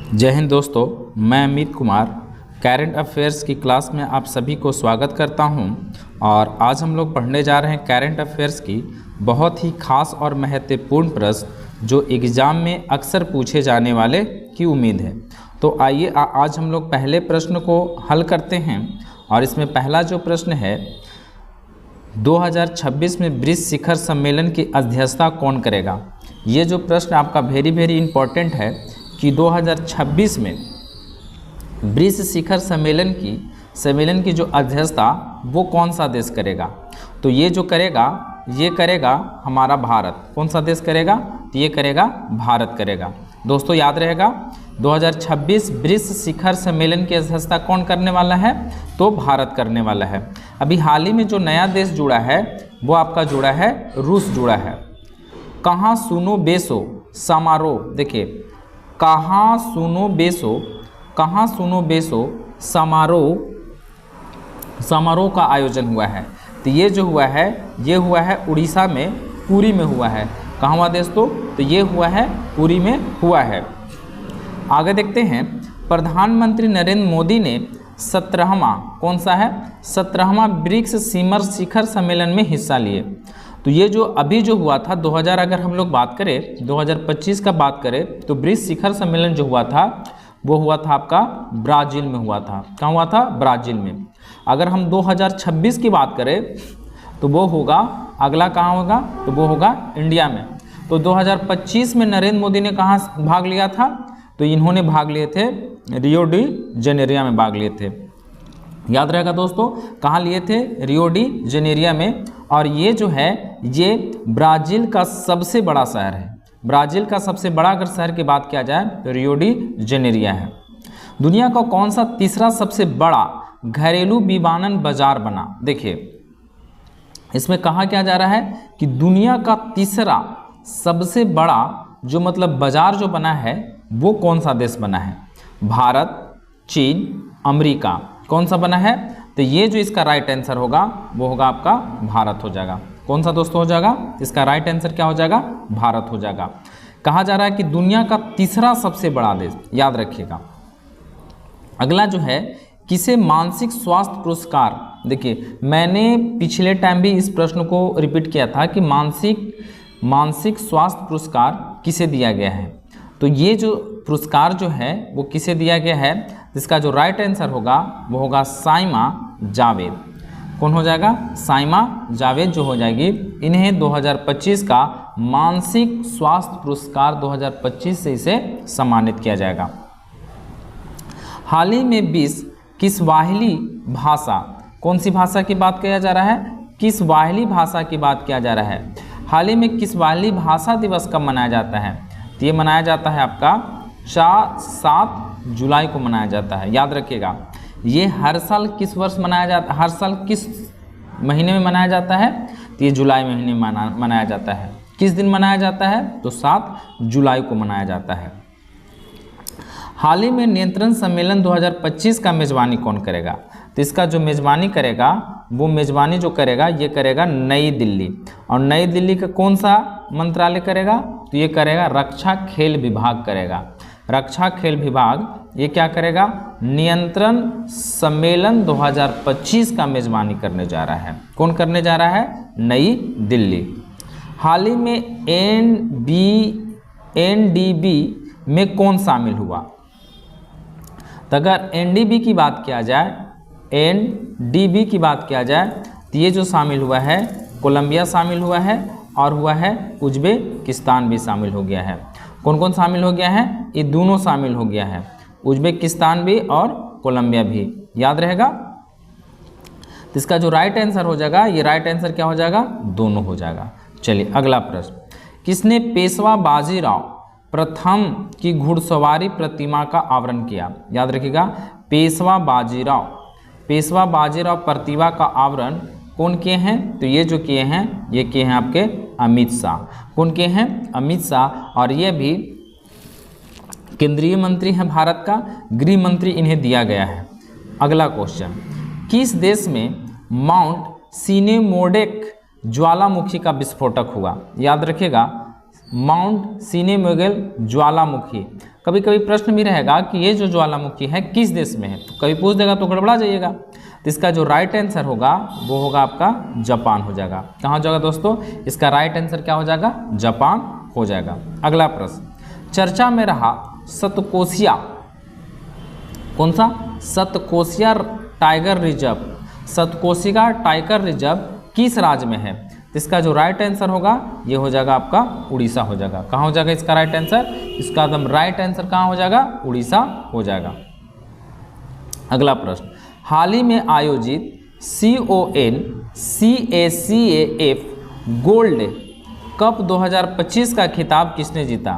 जय हिंद दोस्तों, मैं अमित कुमार करंट अफेयर्स की क्लास में आप सभी को स्वागत करता हूं। और आज हम लोग पढ़ने जा रहे हैं करंट अफेयर्स की बहुत ही खास और महत्वपूर्ण प्रश्न जो एग्ज़ाम में अक्सर पूछे जाने वाले की उम्मीद है। तो आइए आज हम लोग पहले प्रश्न को हल करते हैं। और इसमें पहला जो प्रश्न है, 2026 में ब्रिक्स शिखर सम्मेलन की अध्यक्षता कौन करेगा। ये जो प्रश्न आपका वेरी इम्पोर्टेंट है कि 2026 में ब्रिक्स शिखर सम्मेलन की जो अध्यक्षता वो कौन सा देश करेगा। तो ये जो करेगा ये करेगा हमारा भारत। कौन सा देश करेगा? तो ये करेगा भारत करेगा। दोस्तों याद रहेगा 2026 ब्रिक्स शिखर सम्मेलन की अध्यक्षता कौन करने वाला है? तो भारत करने वाला है। अभी हाल ही में जो नया देश जुड़ा है वो आपका जुड़ा है रूस जुड़ा है। कहाँ सुनो बेसो समारोह, देखिए कहाँ सुनो बेसो समारोह का आयोजन हुआ है। तो ये जो हुआ है ये हुआ है उड़ीसा में पुरी में हुआ है। कहाँ हुआ दोस्तों? तो ये हुआ है पुरी में हुआ है। आगे देखते हैं, प्रधानमंत्री नरेंद्र मोदी ने 17वां कौन सा है? 17वां ब्रिक्स शिखर सम्मेलन में हिस्सा लिए। तो ये जो अभी जो हुआ था 2000 अगर हम लोग बात करें 2025 का बात करें तो ब्रिक्स शिखर सम्मेलन जो हुआ था वो हुआ था आपका ब्राज़ील में हुआ था। कहाँ हुआ था? ब्राज़ील में। अगर हम 2026 की बात करें तो वो होगा अगला कहाँ होगा? तो वो होगा इंडिया में। तो 2025 में नरेंद्र मोदी ने कहाँ भाग लिया था? तो इन्होंने भाग लिए थे रियो डी जेनेरिया में भाग लिए थे। याद रहेगा दोस्तों, कहाँ लिए थे? रियो डी जेनेरिया में। और ये जो है ये ब्राज़ील का सबसे बड़ा शहर है। ब्राज़ील का सबसे बड़ा अगर शहर की बात किया जाए तो रियो डी जेनेरिया है। दुनिया का कौन सा तीसरा सबसे बड़ा घरेलू विमानन बाजार बना? देखिए इसमें कहा क्या जा रहा है कि दुनिया का तीसरा सबसे बड़ा जो मतलब बाजार जो बना है वो कौन सा देश बना है? भारत, चीन, अमेरिका, कौन सा बना है? तो ये जो इसका राइट आंसर होगा वो होगा आपका भारत हो जाएगा। कौन सा दोस्तों हो जाएगा? इसका राइट आंसर क्या हो जाएगा? भारत हो जाएगा। कहा जा रहा है कि दुनिया का तीसरा सबसे बड़ा देश, याद रखिएगा। अगला जो है, किसे मानसिक स्वास्थ्य पुरस्कार, देखिए मैंने पिछले टाइम भी इस प्रश्न को रिपीट किया था कि मानसिक स्वास्थ्य पुरस्कार किसे दिया गया है। तो ये जो पुरस्कार जो है वो किसे दिया गया है? इसका जो राइट आंसर होगा वो होगा साइमा जावेद। कौन हो जाएगा? साइमा जावेद जो हो जाएगी। इन्हें 2025 का मानसिक स्वास्थ्य पुरस्कार 2025 से इसे सम्मानित किया जाएगा। हाल ही में किस्वाहिली भाषा, कौन सी भाषा की बात किया जा रहा है? किस्वाहिली भाषा की बात किया जा रहा है। हाल ही में किस्वाहिली भाषा दिवस कब मनाया जाता है? तो ये मनाया जाता है आपका 7 जुलाई को मनाया जाता है। याद रखिएगा ये हर साल किस वर्ष मनाया जाता है? हर साल किस महीने में मनाया जाता है? तो ये जुलाई महीने में मनाया जाता है। किस दिन मनाया जाता है? तो 7 जुलाई को मनाया जाता है। हाल ही में नियंत्रण सम्मेलन 2025 का मेजबानी कौन करेगा? तो इसका जो मेजबानी करेगा वो मेजबानी जो करेगा ये करेगा नई दिल्ली। और नई दिल्ली का कौन सा मंत्रालय करेगा? तो ये करेगा रक्षा खेल विभाग करेगा। रक्षा खेल विभाग ये क्या करेगा? नियंत्रण सम्मेलन 2025 का मेजबानी करने जा रहा है। कौन करने जा रहा है? नई दिल्ली। हाल ही में एनडीबी में कौन शामिल हुआ? तो अगर एनडीबी की बात किया जाए तो ये जो शामिल हुआ है कोलंबिया शामिल हुआ है और हुआ है उज्बेकिस्तान भी शामिल हो गया है। कौन कौन शामिल हो गया है? ये दोनों शामिल हो गया है, उज्बेकिस्तान भी और कोलंबिया भी। याद रहेगा। तो इसका जो राइट आंसर हो जाएगा ये राइट आंसर क्या हो जाएगा? दोनों हो जाएगा। चलिए अगला प्रश्न, किसने पेशवा बाजीराव प्रथम की घुड़सवारी प्रतिमा का आवरण किया? याद रखिएगा पेशवा बाजीराव प्रतिमा का आवरण कौन किए हैं? तो ये जो किए हैं ये किए हैं आपके अमित शाह। कौन किए हैं? अमित शाह। और ये भी केंद्रीय मंत्री हैं भारत का, गृह मंत्री इन्हें दिया गया है। अगला क्वेश्चन, किस देश में माउंट सिनेमोडेक ज्वालामुखी का विस्फोटक हुआ? याद रखिएगा माउंट सिनेमोगेल ज्वालामुखी कभी कभी प्रश्न भी रहेगा कि ये जो ज्वालामुखी है किस देश में है, तो कभी पूछ देगा तो गड़बड़ा जाइएगा। तो इसका जो राइट आंसर होगा वो होगा आपका जापान हो जाएगा। कहाँ हो जाएगा दोस्तों, इसका राइट आंसर क्या हो जाएगा, जापान हो जाएगा। अगला प्रश्न, चर्चा में रहा सतकोशिया, कौन सा, Satkosia tiger reserve, Satkosia tiger reserve किस राज्य में है, तो इसका जो राइट आंसर होगा ये हो जाएगा आपका उड़ीसा हो जाएगा। कहाँ हो जाएगा इसका राइट आंसर, इसका एकदम राइट आंसर कहाँ हो जाएगा, उड़ीसा हो जाएगा। अगला प्रश्न, हाल ही में आयोजित CONCACAF गोल्ड कप 2025 का खिताब किसने जीता।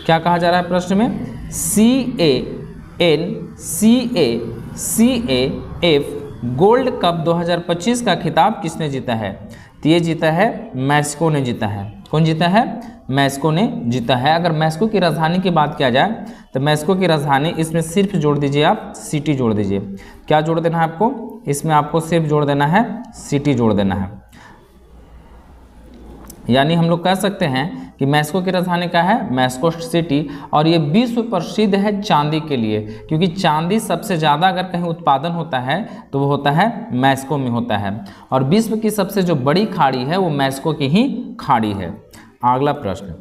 क्या कहा जा रहा है प्रश्न में, CONCACAF गोल्ड कप 2025 का खिताब किसने जीता है, तो ये जीता है मैक्सिको ने जीता है। कौन जीता है, मैक्सिको ने जीता है। अगर मैक्सिको की राजधानी की बात किया जाए तो मैक्सिको की राजधानी, इसमें सिर्फ जोड़ दीजिए आप सिटी जोड़ दीजिए। क्या जोड़ देना है आपको, इसमें आपको सिर्फ जोड़ देना है सिटी जोड़ देना है। यानी हम लोग कह सकते हैं कि मैक्सिको की राजधानी क्या है, मैक्सिको सिटी। और ये विश्व प्रसिद्ध है चांदी के लिए, क्योंकि चांदी सबसे ज़्यादा अगर कहीं उत्पादन होता है तो वो होता है मैक्सिको में होता है। और विश्व की सबसे जो बड़ी खाड़ी है वो मैक्सिको की ही खाड़ी है। अगला प्रश्न,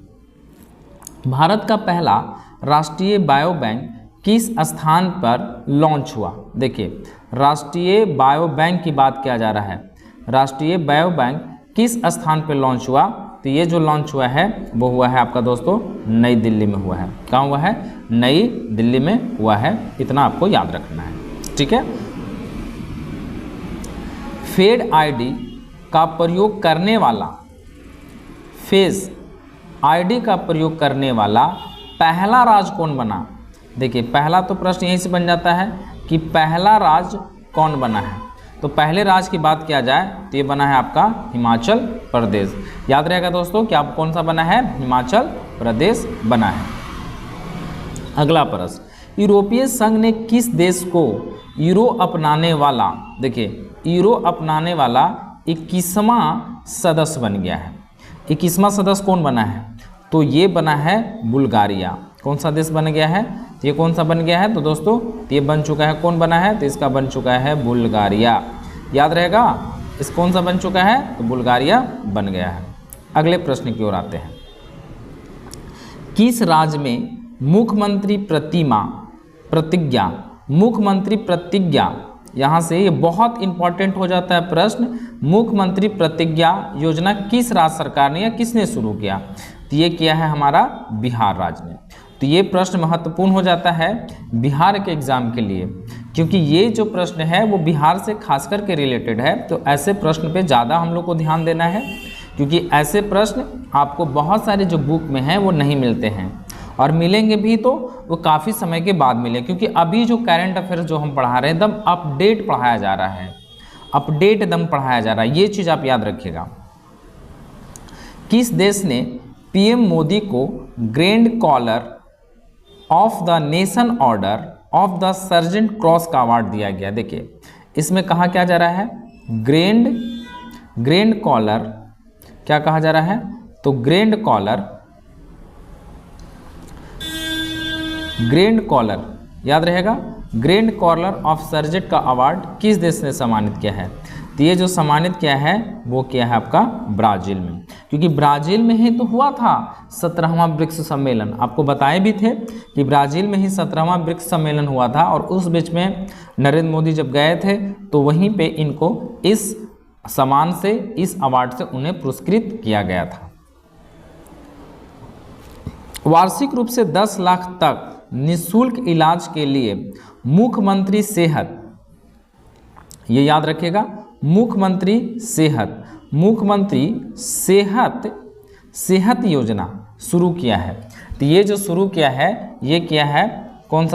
भारत का पहला राष्ट्रीय बायो बैंक किस स्थान पर लॉन्च हुआ। देखिए, राष्ट्रीय बायो बैंक की बात किया जा रहा है, राष्ट्रीय बायो बैंक किस स्थान पर लॉन्च हुआ, तो ये जो लॉन्च हुआ है वो हुआ है आपका दोस्तों नई दिल्ली में हुआ है। कहाँ हुआ है, नई दिल्ली में हुआ है, इतना आपको याद रखना है, ठीक है। फेड आईडी का प्रयोग करने वाला, फेज आईडी का प्रयोग करने वाला पहला राज्य कौन बना। देखिए, पहला तो प्रश्न यहीं से बन जाता है कि पहला राज्य कौन बना है। तो पहले राज्य की बात किया जाए तो ये बना है आपका हिमाचल प्रदेश। याद रहेगा दोस्तों कि आप कौन सा बना है, हिमाचल प्रदेश बना है। अगला प्रश्न, यूरोपीय संघ ने किस देश को यूरो अपनाने वाला, देखिए यूरो अपनाने वाला 21वां सदस्य बन गया है। 21वां सदस्य कौन बना है, तो ये बना है बुल्गारिया। कौन सा देश बन गया है, ये कौन सा बन गया है, तो दोस्तों ये बन चुका है, कौन बना है, तो इसका बन चुका है बुल्गारिया। याद रहेगा, इस कौन सा बन चुका है, तो बुल्गारिया बन गया है। अगले प्रश्न की ओर आते हैं, किस राज्य में मुख्यमंत्री प्रतिज्ञा, मुख्यमंत्री प्रतिज्ञा, यहाँ से ये बहुत इंपॉर्टेंट हो जाता है प्रश्न, मुख्यमंत्री प्रतिज्ञा योजना किस राज्य सरकार ने या किसने शुरू किया, तो ये किया है हमारा बिहार राज्य ने। तो ये प्रश्न महत्वपूर्ण हो जाता है बिहार के एग्जाम के लिए, क्योंकि ये जो प्रश्न है वो बिहार से खास करके रिलेटेड है। तो ऐसे प्रश्न पे ज़्यादा हम लोग को ध्यान देना है, क्योंकि ऐसे प्रश्न आपको बहुत सारे जो बुक में हैं वो नहीं मिलते हैं, और मिलेंगे भी तो वो काफ़ी समय के बाद मिले, क्योंकि अभी जो करंट अफेयर्स जो हम पढ़ा रहे हैं एकदम अपडेट पढ़ाया जा रहा है, अपडेट एकदम पढ़ाया जा रहा है। ये चीज़ आप याद रखिएगा। किस देश ने पीएम मोदी को grand collar of the nation order of the सर्जेंट क्रॉस का अवार्ड दिया गया। देखिए, इसमें कहा क्या जा रहा है, ग्रैंड कॉलर, क्या कहा जा रहा है, तो ग्रैंड कॉलर याद रहेगा, ग्रैंड कॉलर ऑफ सर्जेंट का अवार्ड किस देश ने सम्मानित किया है, तो ये जो सम्मानित किया है वो किया है आपका ब्राज़ील में, क्योंकि ब्राज़ील में ही तो हुआ था 17वां ब्रिक्स सम्मेलन। आपको बताए भी थे कि ब्राज़ील में ही 17वां ब्रिक्स सम्मेलन हुआ था, और उस बीच में नरेंद्र मोदी जब गए थे तो वहीं पे इनको इस सम्मान से, इस अवार्ड से उन्हें पुरस्कृत किया गया था। वार्षिक रूप से 10 लाख तक निःशुल्क इलाज के लिए मुख्यमंत्री सेहत, ये याद रखिएगा, मुख्यमंत्री सेहत योजना शुरू किया है। तो ये जो शुरू किया है ये किया है कौन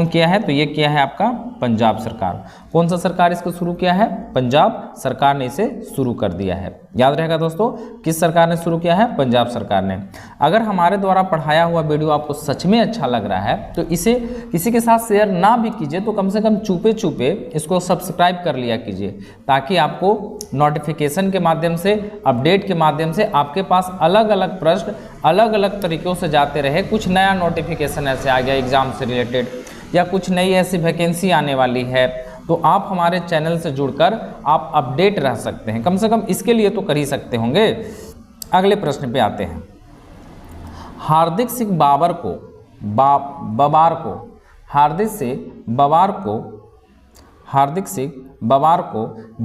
किया है, तो ये किया है आपका पंजाब सरकार। कौन सा सरकार इसको शुरू किया है? पंजाब सरकार ने इसे शुरू कर दिया है। याद रहेगा दोस्तों, किस सरकार ने शुरू किया है? पंजाब सरकार ने। अगर हमारे द्वारा पढ़ाया हुआ वीडियो आपको सच में अच्छा लग रहा है तो इसे किसी के साथ शेयर ना भी कीजिए तो कम से कम चुपे चुपे इसको सब्सक्राइब कर लिया कीजिए, ताकि आपको नोटिफिकेशन के माध्यम से, अपडेट के माध्यम से आपके पास अलग अलग प्रश्न अलग अलग तरीक़ों से जाते रहे। कुछ नया नोटिफिकेशन ऐसे आ गया एग्ज़ाम से रिलेटेड, या कुछ नई ऐसी वैकेंसी आने वाली है, तो आप हमारे चैनल से जुड़कर आप अपडेट रह सकते हैं। कम से कम इसके लिए तो कर ही सकते होंगे। अगले प्रश्न पे आते हैं। हार्दिक सिंह बाबर को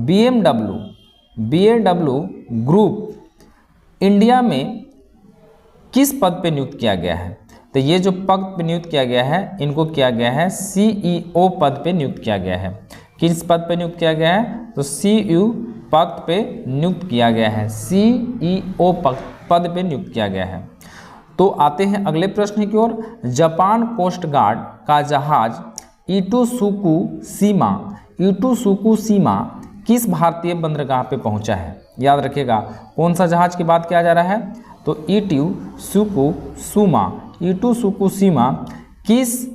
BMW ग्रुप इंडिया में किस पद पे नियुक्त किया गया है? तो ये जो पद पे नियुक्त किया गया है, इनको किया गया है CEO पद पे नियुक्त किया गया है। किस पद पे नियुक्त किया गया है? तो CEO पद पे नियुक्त किया गया है, CEO पद पे नियुक्त किया गया है। तो आते हैं अगले प्रश्न की ओर। जापान कोस्ट गार्ड का जहाज इटुसुकु सीमा किस भारतीय बंदरगाह पे पहुंचा है? याद रखिएगा, कौन सा जहाज की बात किया जा रहा है? तो इटुसुकु सीमा किस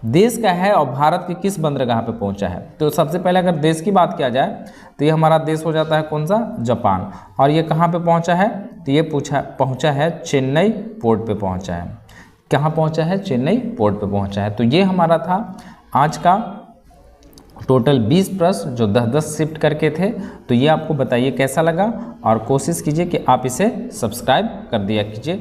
देश का है और भारत के किस बंदरगाह पे पहुंचा है? तो सबसे पहले अगर देश की बात किया जाए तो ये हमारा देश हो जाता है कौन सा? जापान। और ये कहाँ पे पहुंचा है? तो ये पहुंचा है चेन्नई पोर्ट पे पहुंचा है। कहाँ पहुंचा है? चेन्नई पोर्ट पे पहुंचा है। तो ये हमारा था आज का टोटल 20 प्रश्न जो 10-10 शिफ्ट करके थे। तो ये आपको बताइए कैसा लगा, और कोशिश कीजिए कि आप इसे सब्सक्राइब कर दिया कीजिए।